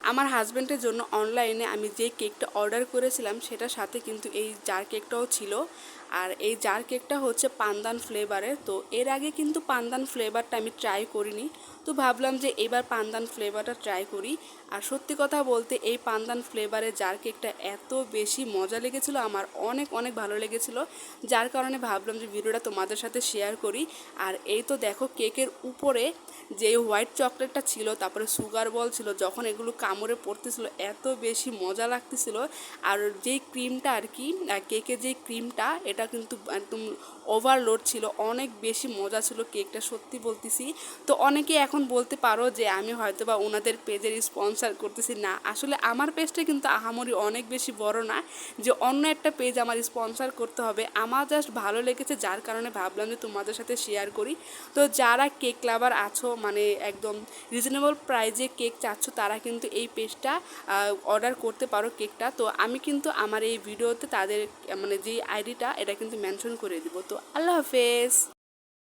আমার হাজব্যান্ডের জন্য অনলাইনে আমি যে কেকটা অর্ডার করেছিলাম সেটার সাথে কিন্তু এই জার কেকটাও ছিল। আর এই জার কেকটা হচ্ছে পান্দান ফ্লেভারের। তো এর আগে কিন্তু পান্দান ফ্লেভারটা আমি ট্রাই করিনি, তো ভাবলাম যে এবার পান্দান ফ্লেভারটা ট্রাই করি। আর সত্যি কথা বলতে এই পান্দান ফ্লেভারের জার কেকটা এত বেশি মজা লেগেছিল, আমার অনেক অনেক ভালো লেগেছিল, যার কারণে ভাবলাম যে ভিডিওটা তোমাদের সাথে শেয়ার করি। আর এই তো দেখো কেকের উপরে যে হোয়াইট চকলেটটা ছিল, তারপরে সুগার বল ছিল, যখন এগুলো কামড়ে পড়তেছিল এত বেশি মজা লাগতেছিল। আর যেই ক্রিমটা আর কি, কেকের যেই ক্রিমটা এটা কিন্তু একদম ওভারলোড ছিল, অনেক বেশি মজা ছিল কেকটা, সত্যি বলতেছি। তো অনেকে এখন বলতে পারো যে আমি হয়তো বা ওনাদের পেজের স্পন্সর করতেছি, না আসলে আমার পেজটা কিন্তু আহামরি অনেক বেশি বড় না যে অন্য একটা পেজ আমার স্পন্সর করতে হবে। আমার জাস্ট ভালো লেগেছে, যার কারণে ভাবলাম যে তোমাদের সাথে শেয়ার করি। তো যারা কেক লাভার আছো, মানে একদম রিজনেবল প্রাইজে কেক চাচ্ছ, তারা কিন্তু এই পেজটা অর্ডার করতে পারো কেকটা। তো আমি কিন্তু আমার এই ভিডিওতে তাদের মানে যেই আইডিটা এটা কিন্তু মেনশন করে দিব। তো আল্লাহ হাফেজ।